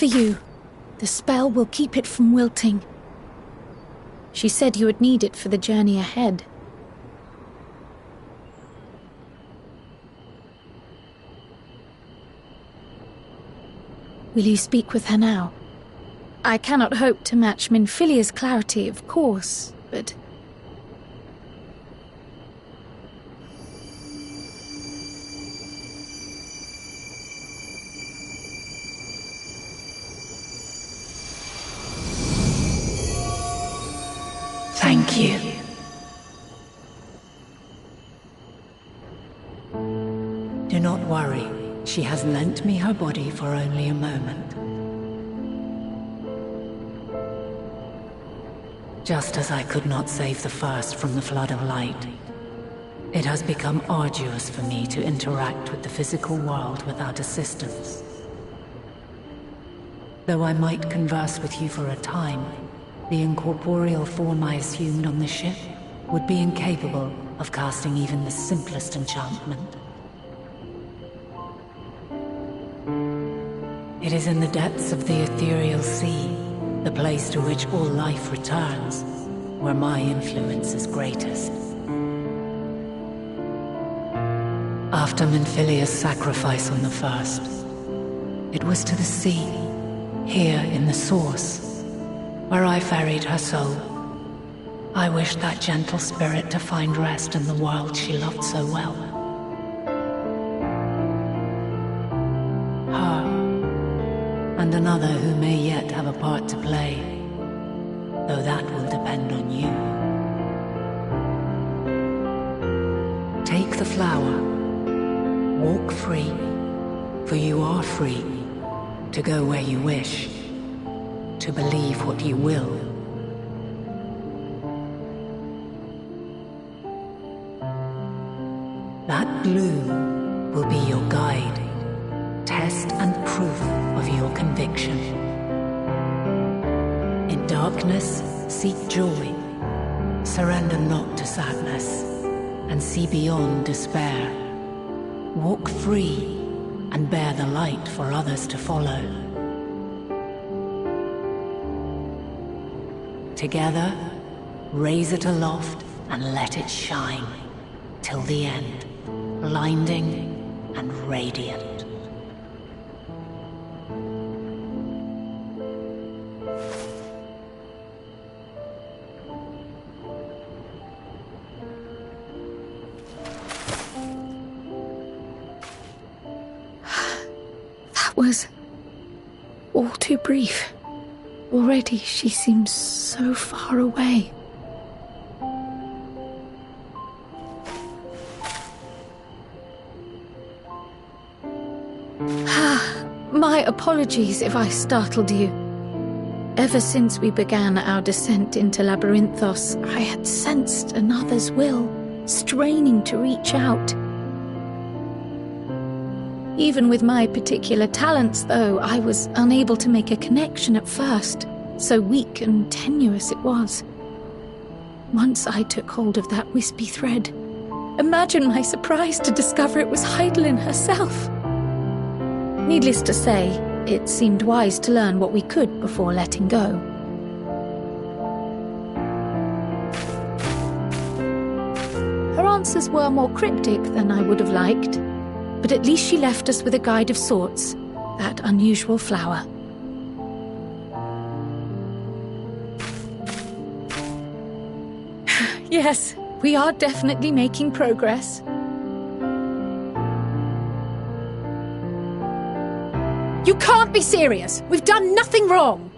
for you. The spell will keep it from wilting. She said you would need it for the journey ahead. Will you speak with her now? I cannot hope to match Minfilia's clarity, of course, but... Thank you. Do not worry. She has lent me her body for only a moment. Just as I could not save the first from the flood of light, it has become arduous for me to interact with the physical world without assistance. Though I might converse with you for a time, the incorporeal form I assumed on the ship would be incapable of casting even the simplest enchantment. It is in the depths of the ethereal sea, the place to which all life returns, where my influence is greatest. After Minfilia's sacrifice on the first, it was to the sea, here in the source, where I ferried her soul. I wished that gentle spirit to find rest in the world she loved so well. Her, and another who may yet have a part to play, though that will depend on you. Take the flower, walk free, for you are free to go where you wish, to believe what you will. That gloom will be your guide, test and proof of your conviction. In darkness, seek joy, surrender not to sadness, and see beyond despair. Walk free and bear the light for others to follow. Together, raise it aloft and let it shine, till the end, blinding and radiant. That was all too brief. Already she seems so far away. My apologies if I startled you. Ever since we began our descent into Labyrinthos, I had sensed another's will, straining to reach out. Even with my particular talents, though, I was unable to make a connection at first, so weak and tenuous it was. Once I took hold of that wispy thread, imagine my surprise to discover it was Heidelin herself. Needless to say, it seemed wise to learn what we could before letting go. Her answers were more cryptic than I would have liked, but at least she left us with a guide of sorts, that unusual flower. Yes, we are definitely making progress. You can't be serious! We've done nothing wrong!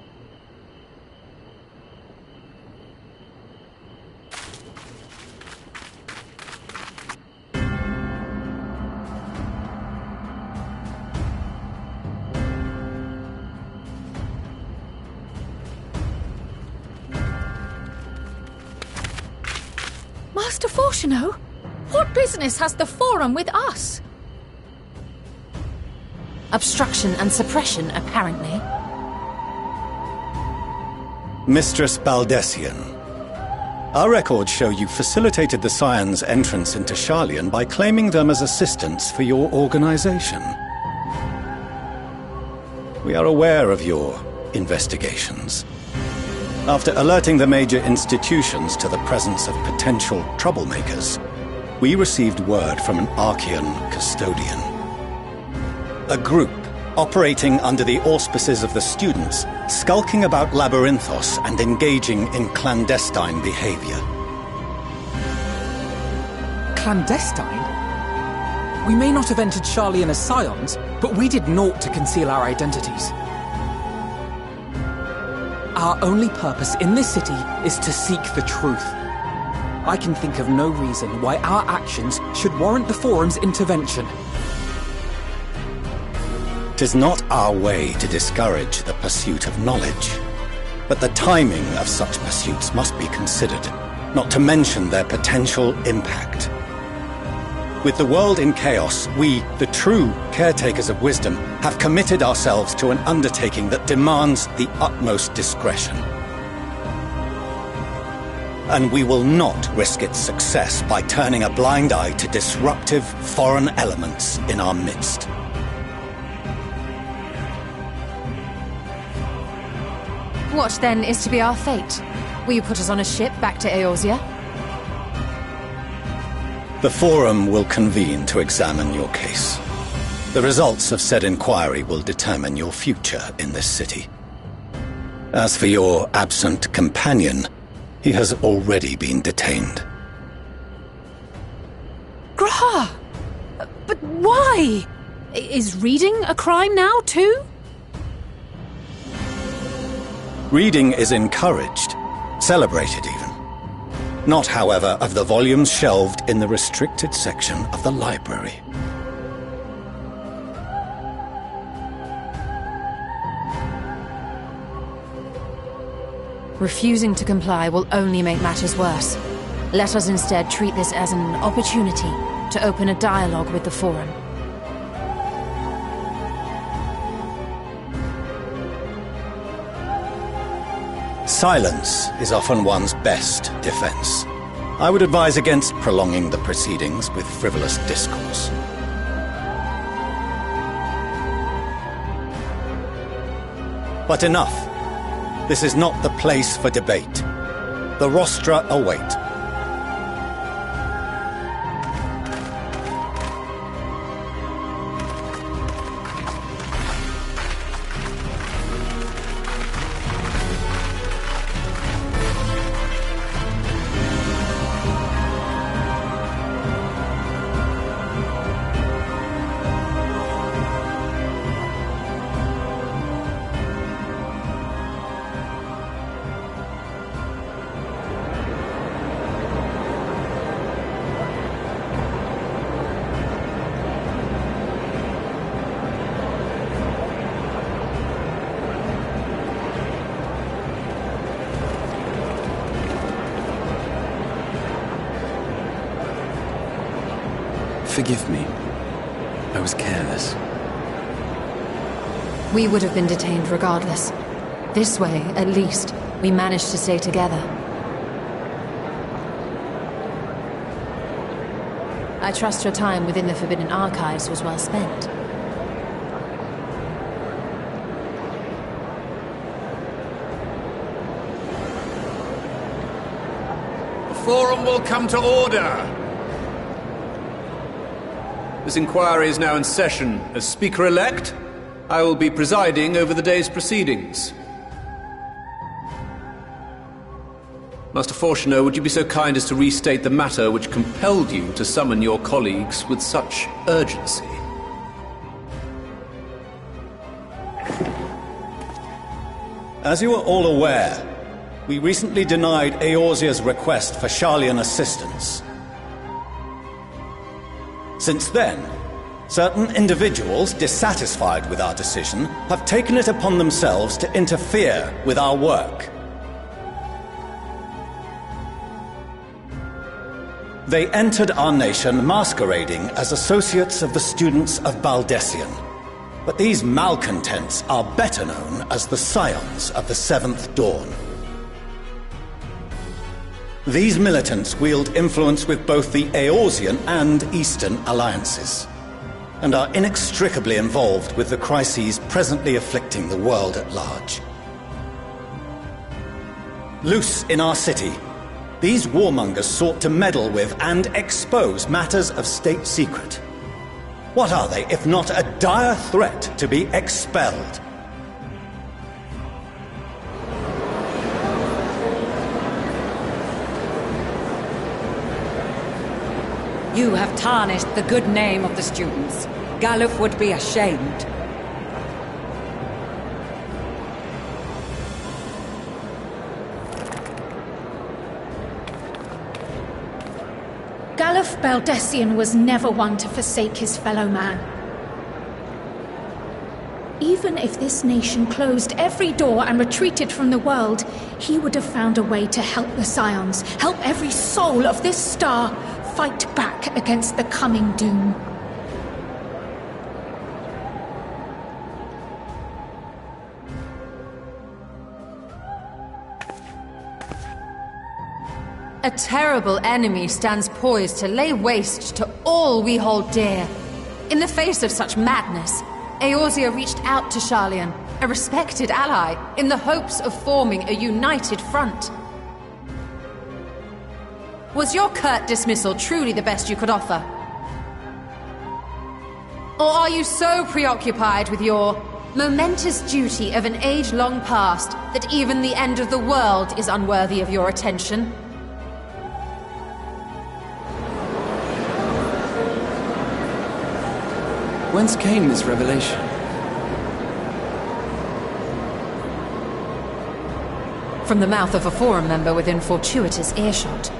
Master Fortuno? What business has the Forum with us? Obstruction and suppression, apparently. Mistress Baldessian, our records show you facilitated the Scions' entrance into Sharlayan by claiming them as assistants for your organization. We are aware of your investigations. After alerting the major institutions to the presence of potential troublemakers, we received word from an Archean custodian. A group operating under the auspices of the students, skulking about Labyrinthos and engaging in clandestine behavior. Clandestine? We may not have entered Sharlayan as scions, but we did naught to conceal our identities. Our only purpose in this city is to seek the truth. I can think of no reason why our actions should warrant the Forum's intervention. 'Tis not our way to discourage the pursuit of knowledge, but the timing of such pursuits must be considered, not to mention their potential impact. With the world in chaos, we, the true caretakers of wisdom, have committed ourselves to an undertaking that demands the utmost discretion. And we will not risk its success by turning a blind eye to disruptive foreign elements in our midst. What, then, is to be our fate? Will you put us on a ship back to Eorzea? The Forum will convene to examine your case. The results of said inquiry will determine your future in this city. As for your absent companion, he has already been detained. Graha! But why? Is reading a crime now, too? Reading is encouraged, celebrated even. Not, however, of the volumes shelved in the restricted section of the library. Refusing to comply will only make matters worse. Let us instead treat this as an opportunity to open a dialogue with the Forum. Silence is often one's best defense. I would advise against prolonging the proceedings with frivolous discourse. But enough. This is not the place for debate. The rostra await. Forgive me. I was careless. We would have been detained regardless. This way, at least, we managed to stay together. I trust your time within the Forbidden Archives was well spent. The Forum will come to order! This inquiry is now in session. As Speaker-elect, I will be presiding over the day's proceedings. Master Fortuner, would you be so kind as to restate the matter which compelled you to summon your colleagues with such urgency? As you are all aware, we recently denied Eorzea's request for Sharlayan assistance. Since then, certain individuals dissatisfied with our decision have taken it upon themselves to interfere with our work. They entered our nation masquerading as associates of the students of Baldessian. But these malcontents are better known as the Scions of the Seventh Dawn. These militants wield influence with both the Eorzean and Eastern alliances. and are inextricably involved with the crises presently afflicting the world at large. Loose in our city, these warmongers sought to meddle with and expose matters of state secret. What are they, if not a dire threat to be expelled? You have tarnished the good name of the students. Galuf would be ashamed. Galuf Baldessian was never one to forsake his fellow man. Even if this nation closed every door and retreated from the world, he would have found a way to help the Scions, help every soul of this star fight back against the coming doom. A terrible enemy stands poised to lay waste to all we hold dear. In the face of such madness, Eorzea reached out to Sharlayan, a respected ally, in the hopes of forming a united front. Was your curt dismissal truly the best you could offer? Or are you so preoccupied with your momentous duty of an age long past that even the end of the world is unworthy of your attention? Whence came this revelation? From the mouth of a Forum member within fortuitous earshot.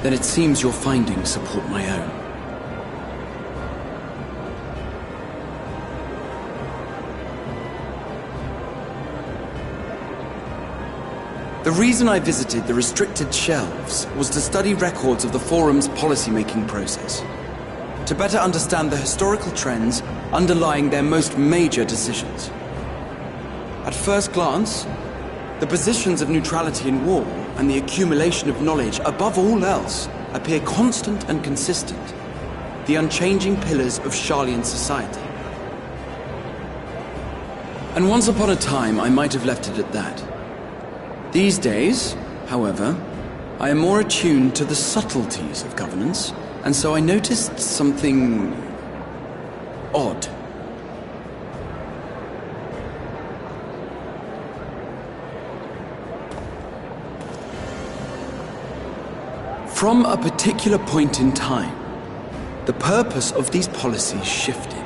Then it seems your findings support my own. The reason I visited the restricted shelves was to study records of the Forum's policymaking process, to better understand the historical trends underlying their most major decisions. At first glance, the positions of neutrality in war and the accumulation of knowledge above all else appear constant and consistent, the unchanging pillars of Sharlayan society. And once upon a time, I might have left it at that. These days, however, I am more attuned to the subtleties of governance, and so I noticed something odd. From a particular point in time, the purpose of these policies shifted.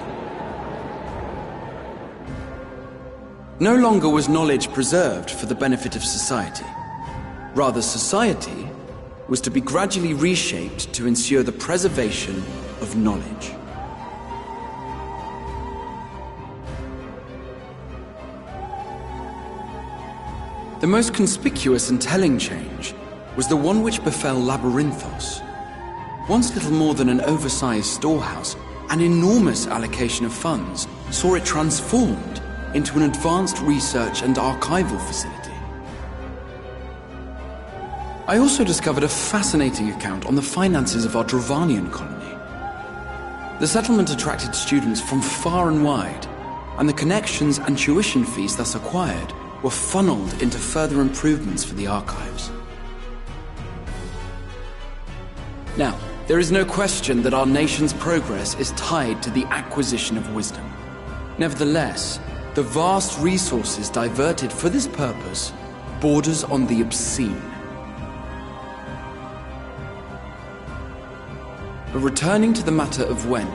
No longer was knowledge preserved for the benefit of society. Rather, society was to be gradually reshaped to ensure the preservation of knowledge. The most conspicuous and telling change was the one which befell Labyrinthos. Once little more than an oversized storehouse, an enormous allocation of funds saw it transformed into an advanced research and archival facility. I also discovered a fascinating account on the finances of our Dravanian colony. The settlement attracted students from far and wide, and the connections and tuition fees thus acquired were funneled into further improvements for the archives. Now, there is no question that our nation's progress is tied to the acquisition of wisdom. Nevertheless, the vast resources diverted for this purpose borders on the obscene. But returning to the matter of when,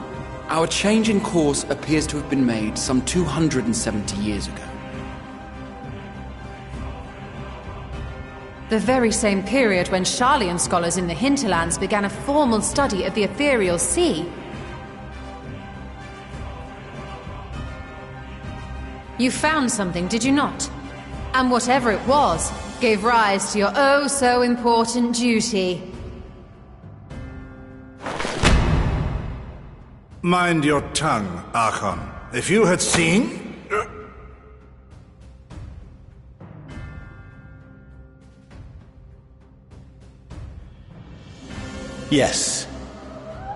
our change in course appears to have been made some 270 years ago. The very same period when Sharlayan scholars in the hinterlands began a formal study of the ethereal sea. You found something, did you not? And whatever it was, gave rise to your oh-so-important duty. Mind your tongue, Archon. If you had seen... Yes,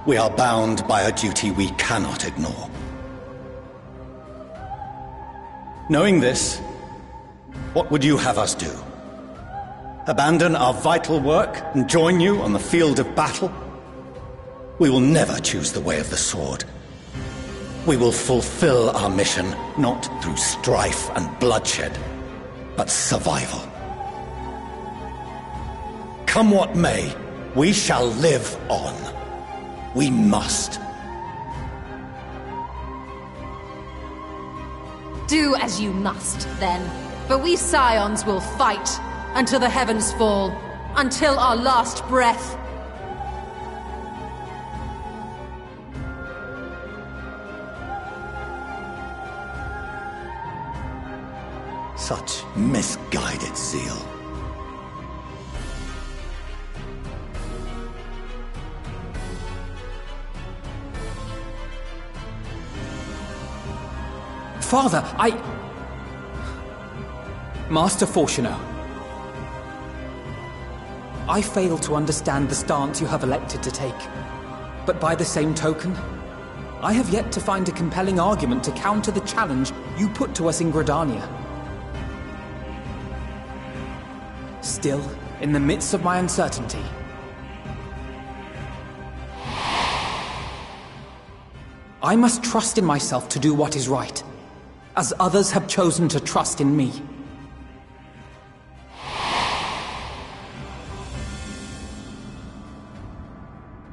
we are bound by a duty we cannot ignore. Knowing this, what would you have us do? Abandon our vital work and join you on the field of battle? We will never choose the way of the sword. We will fulfill our mission not through strife and bloodshed, but survival. Come what may, we shall live on. We must. Do as you must, then. But we Scions will fight until the heavens fall, until our last breath. Such misguided zeal. Father, Master Fortuno, I fail to understand the stance you have elected to take. But by the same token, I have yet to find a compelling argument to counter the challenge you put to us in Gridania. Still, in the midst of my uncertainty, I must trust in myself to do what is right, as others have chosen to trust in me.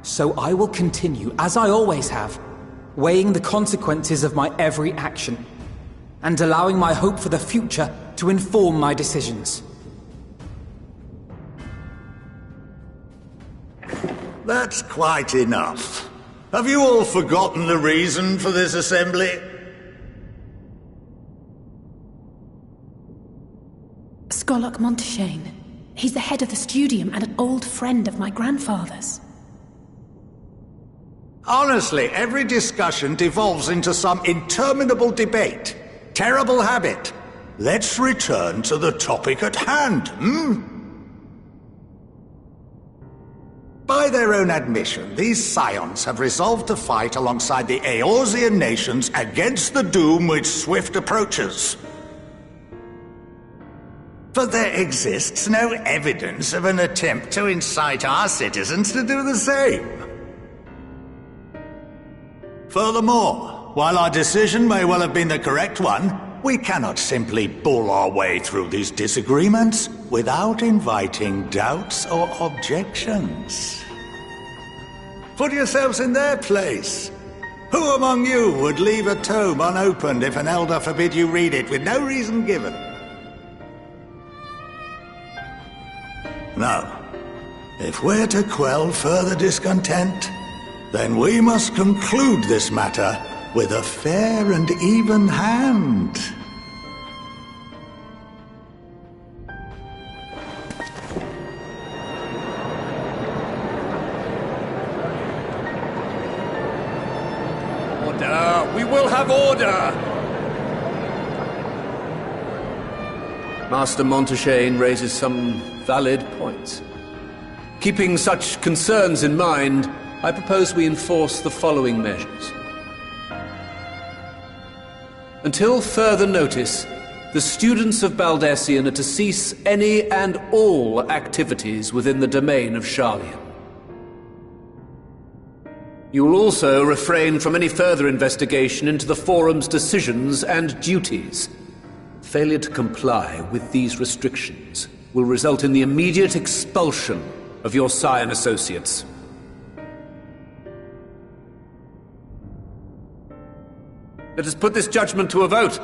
So I will continue, as I always have, weighing the consequences of my every action, and allowing my hope for the future to inform my decisions. That's quite enough. Have you all forgotten the reason for this assembly? Skolok Monteshane. He's the head of the Studium and an old friend of my grandfather's. Honestly, every discussion devolves into some interminable debate. Terrible habit. Let's return to the topic at hand, By their own admission, these Scions have resolved to fight alongside the Eorzean nations against the doom which swift approaches. But there exists no evidence of an attempt to incite our citizens to do the same. Furthermore, while our decision may well have been the correct one, we cannot simply bull our way through these disagreements without inviting doubts or objections. Put yourselves in their place. Who among you would leave a tome unopened if an elder forbid you read it with no reason given? Now, if we're to quell further discontent, then we must conclude this matter with a fair and even hand. Order! We will have order! Master Monteshane raises some valid points. Keeping such concerns in mind, I propose we enforce the following measures. Until further notice, the students of Baldesion are to cease any and all activities within the domain of Sharlayan. You will also refrain from any further investigation into the Forum's decisions and duties. Failure to comply with these restrictions will result in the immediate expulsion of your Scion associates. Let us put this judgment to a vote.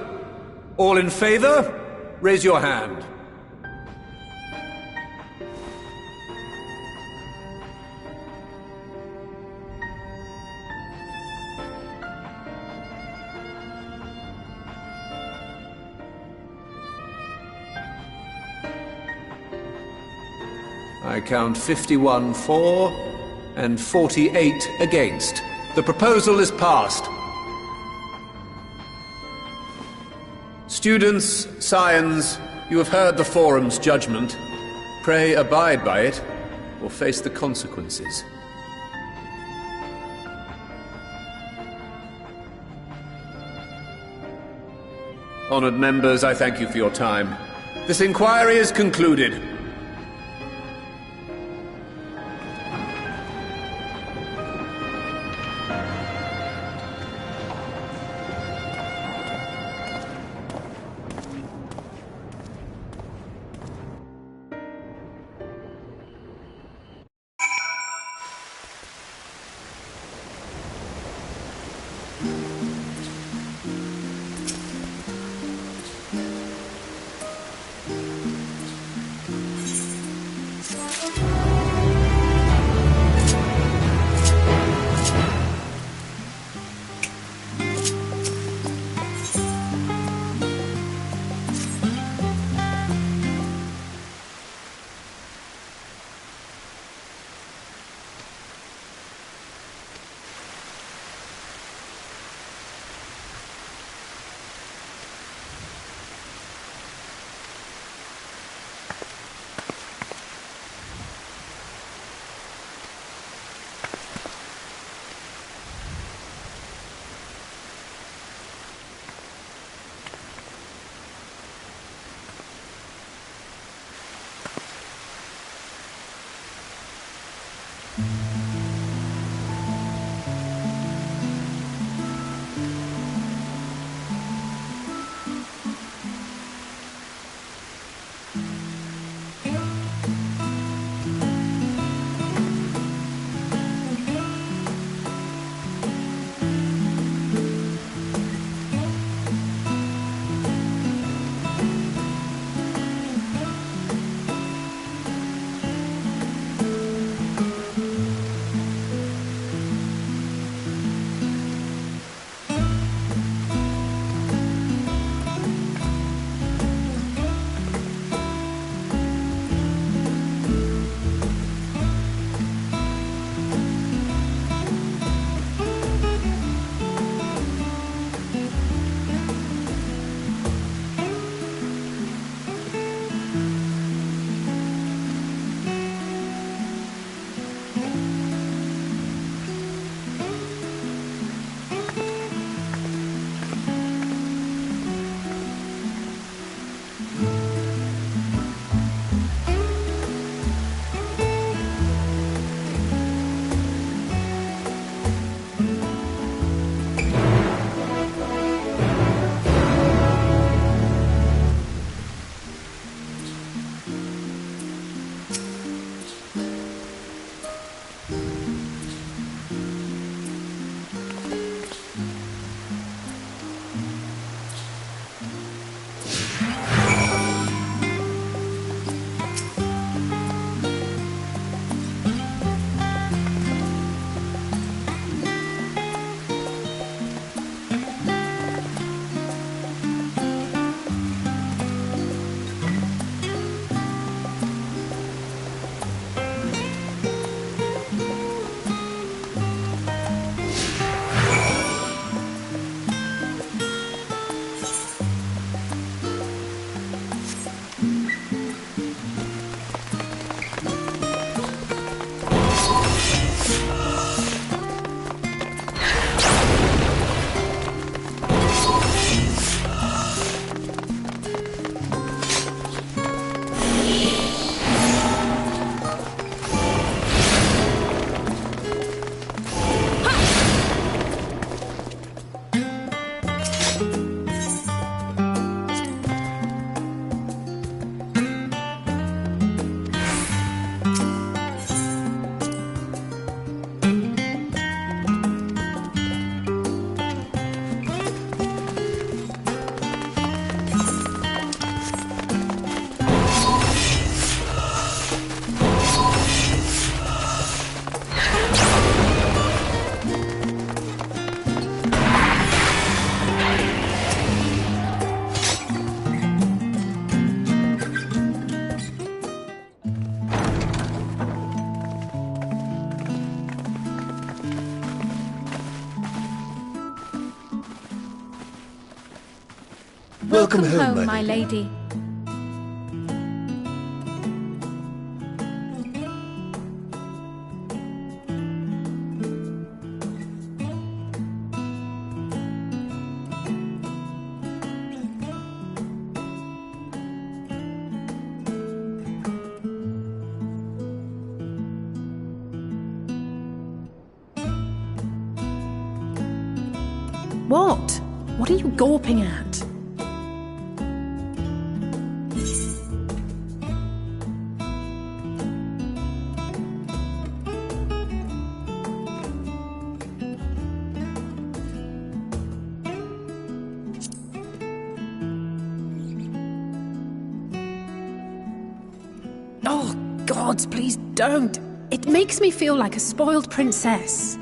All in favor, raise your hand. I count 51 for and 48 against. The proposal is passed. Students, Scions, you have heard the Forum's judgment. Pray abide by it, or face the consequences. Honored members, I thank you for your time. This inquiry is concluded. Welcome home, my lady. What? What are you gawping at? Oh, gods, please don't. It makes me feel like a spoiled princess.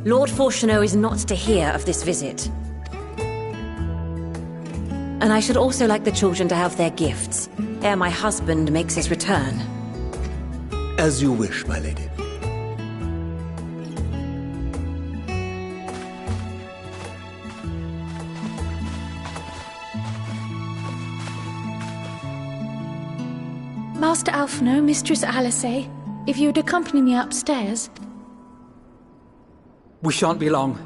Lord Fortuneau is not to hear of this visit. And I should also like the children to have their gifts, ere my husband makes his return. As you wish, my lady. Master Alphino, Mistress Alice, if you'd accompany me upstairs. We shan't be long.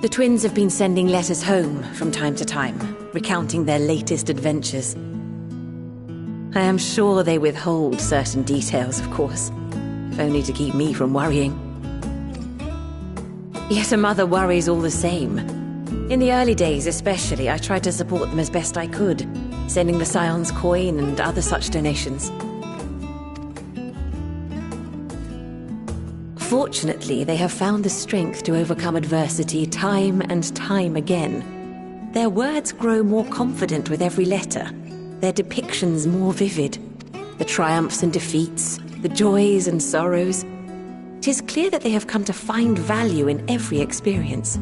The twins have been sending letters home from time to time, recounting their latest adventures. I am sure they withhold certain details, of course, if only to keep me from worrying. Yet a mother worries all the same. In the early days especially, I tried to support them as best I could, sending the Scion's coin and other such donations. Fortunately, they have found the strength to overcome adversity time and time again. Their words grow more confident with every letter, their depictions more vivid. The triumphs and defeats, the joys and sorrows. 'Tis clear that they have come to find value in every experience.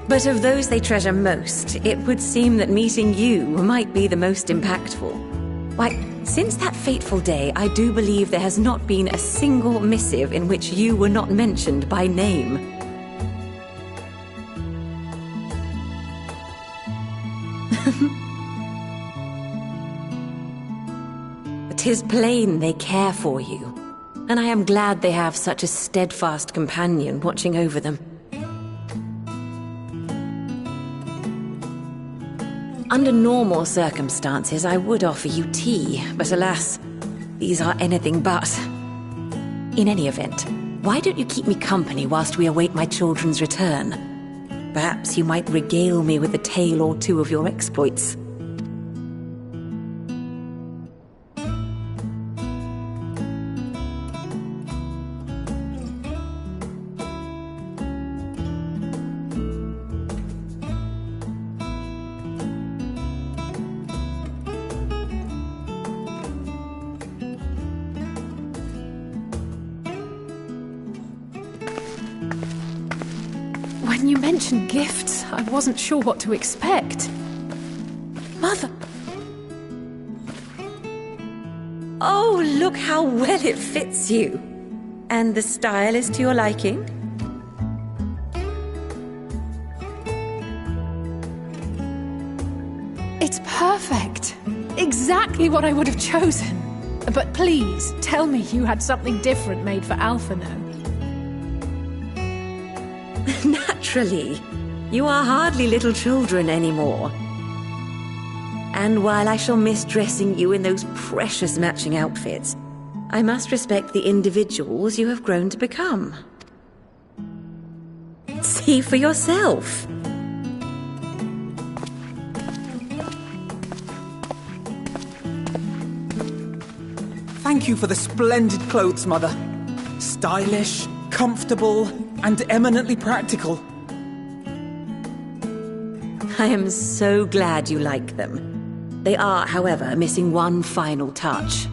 But of those they treasure most, it would seem that meeting you might be the most impactful. Why, since that fateful day, I do believe there has not been a single missive in which you were not mentioned by name. "'Tis plain they care for you. And I am glad they have such a steadfast companion watching over them. Under normal circumstances, I would offer you tea, but alas, these are anything but. In any event, why don't you keep me company whilst we await my children's return? Perhaps you might regale me with a tale or two of your exploits. When you mentioned gifts, I wasn't sure what to expect. Mother! Oh, look how well it fits you. And the style is to your liking? It's perfect. Exactly what I would have chosen. But please, tell me you had something different made for Alphino. Naturally. You are hardly little children anymore. And while I shall miss dressing you in those precious matching outfits, I must respect the individuals you have grown to become. See for yourself. Thank you for the splendid clothes, Mother. Stylish, comfortable, and eminently practical. I am so glad you like them. They are, however, missing one final touch.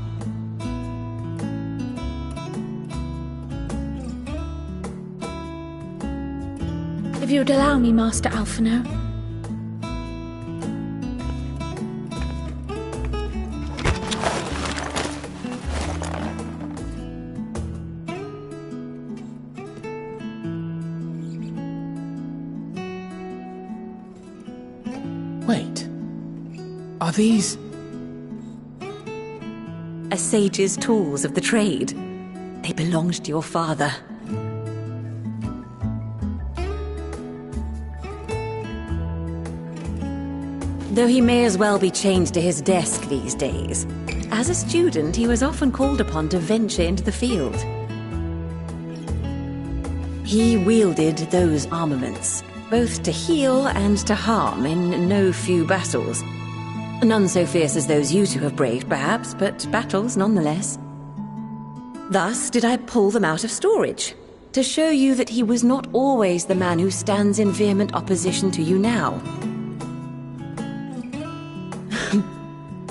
If you'd allow me, Master Alphino. Wait. Are these... A sage's tools of the trade. They belonged to your father. Though he may as well be chained to his desk these days, as a student he was often called upon to venture into the field. He wielded those armaments, both to heal and to harm in no few battles. None so fierce as those you two have braved, perhaps, but battles nonetheless. Thus did I pull them out of storage, to show you that he was not always the man who stands in vehement opposition to you now.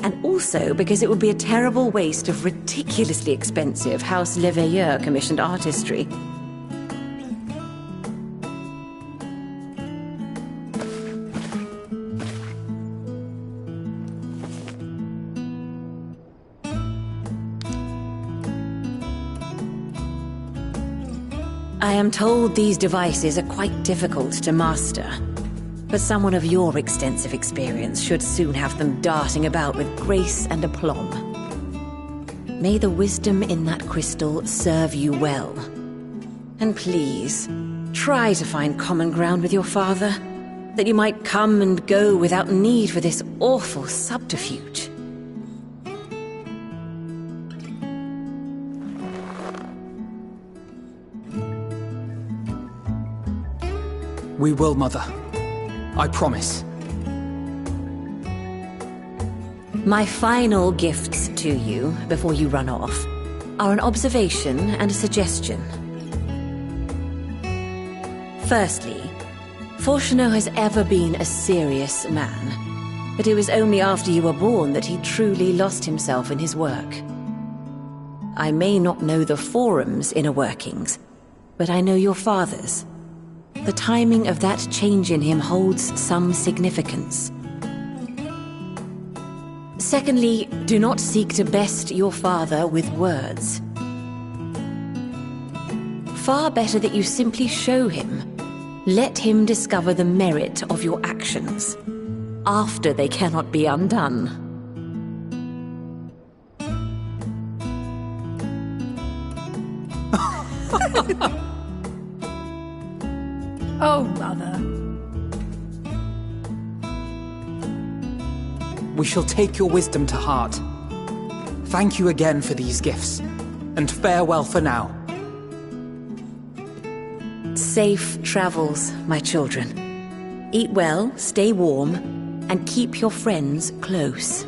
And also because it would be a terrible waste of ridiculously expensive House Leveilleur commissioned artistry. I am told these devices are quite difficult to master, but someone of your extensive experience should soon have them darting about with grace and aplomb. May the wisdom in that crystal serve you well. And please, try to find common ground with your father, that you might come and go without need for this awful subterfuge. We will, Mother. I promise. My final gifts to you, before you run off, are an observation and a suggestion. Firstly, Fortunato has ever been a serious man, but it was only after you were born that he truly lost himself in his work. I may not know the Forum's inner workings, but I know your father's. The timing of that change in him holds some significance. Secondly, do not seek to best your father with words. Far better that you simply show him. Let him discover the merit of your actions, after they cannot be undone. Oh, Mother. We shall take your wisdom to heart. Thank you again for these gifts, and farewell for now. Safe travels, my children. Eat well, stay warm, and keep your friends close.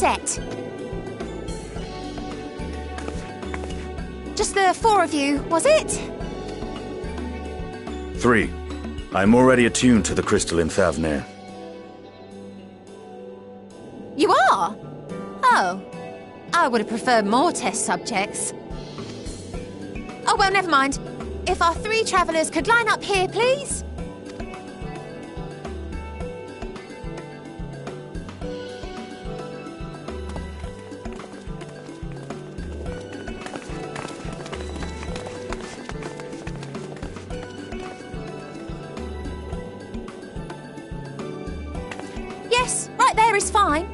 set. Just the 4 of you, was it? 3. I'm already attuned to the crystalline Thavnir. You are? Oh. I would have preferred more test subjects. Oh, well, never mind. If our 3 travelers could line up here, please. Yes, right there is fine.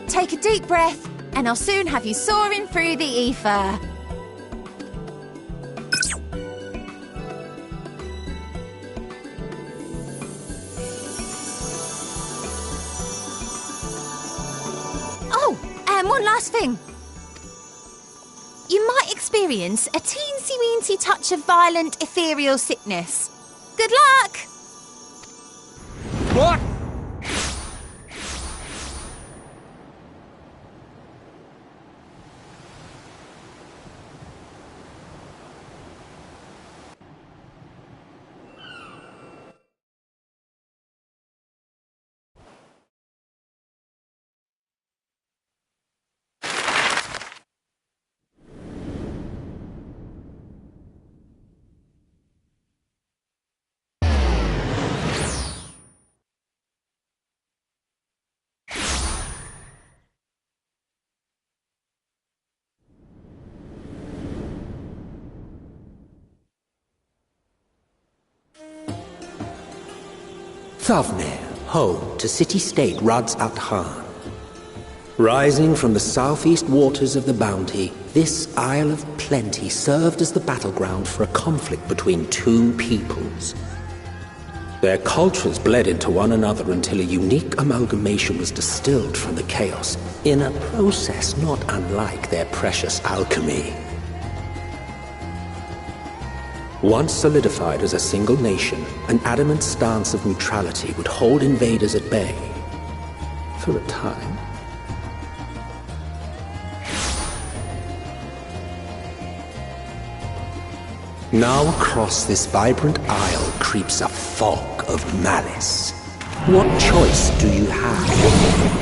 Take a deep breath, and I'll soon have you soaring through the ether. Oh, and one last thing. You might experience a teensy-weensy touch of violent ethereal sickness. Good luck! What? Thavnir, home to city-state Rads at Han. Rising from the southeast waters of the Bounty, this Isle of Plenty served as the battleground for a conflict between 2 peoples. Their cultures bled into one another until a unique amalgamation was distilled from the chaos, in a process not unlike their precious alchemy. Once solidified as a single nation, an adamant stance of neutrality would hold invaders at bay. For a time. Now across this vibrant isle creeps a fog of malice. What choice do you have?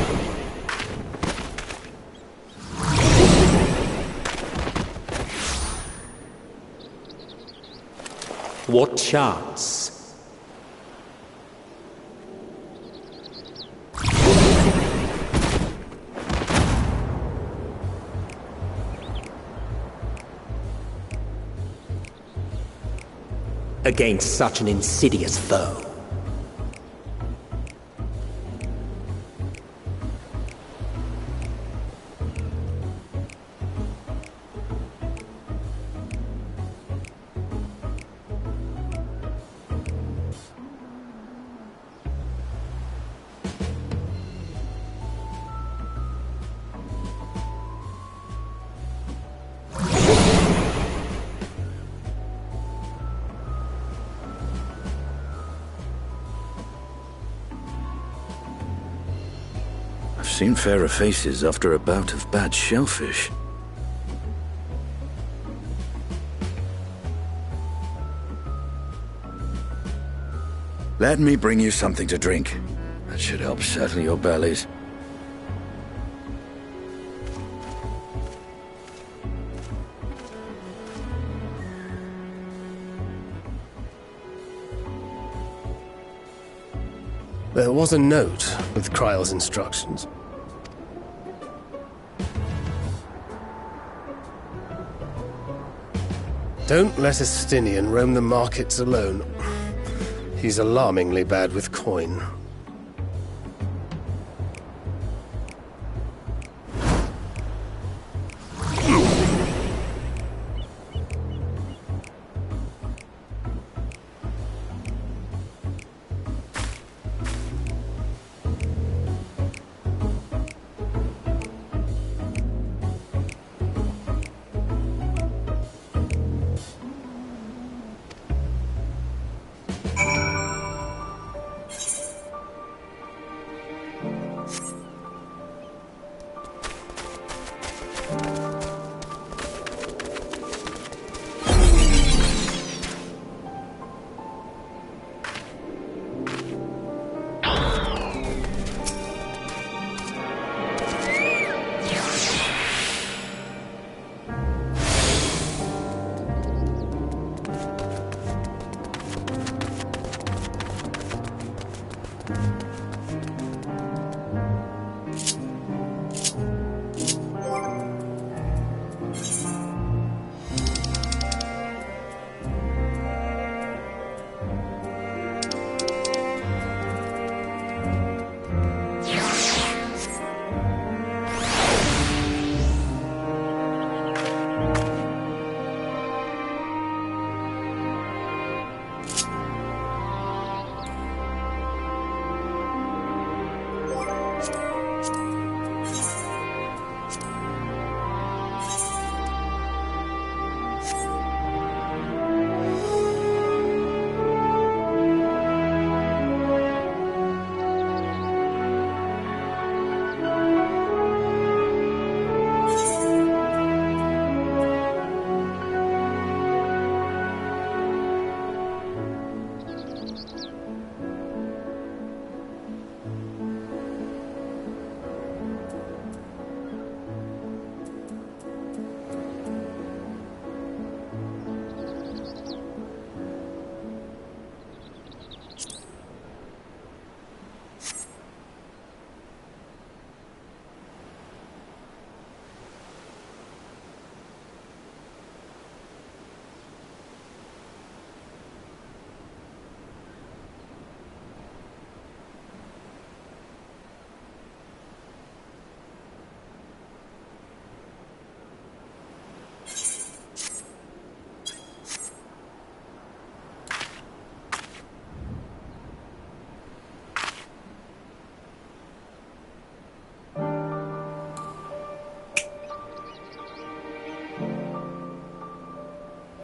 What chance? Against such an insidious foe. Seen fairer faces after a bout of bad shellfish. Let me bring you something to drink. That should help settle your bellies. There was a note with Kryle's instructions. Don't let Estinian roam the markets alone. He's alarmingly bad with coin.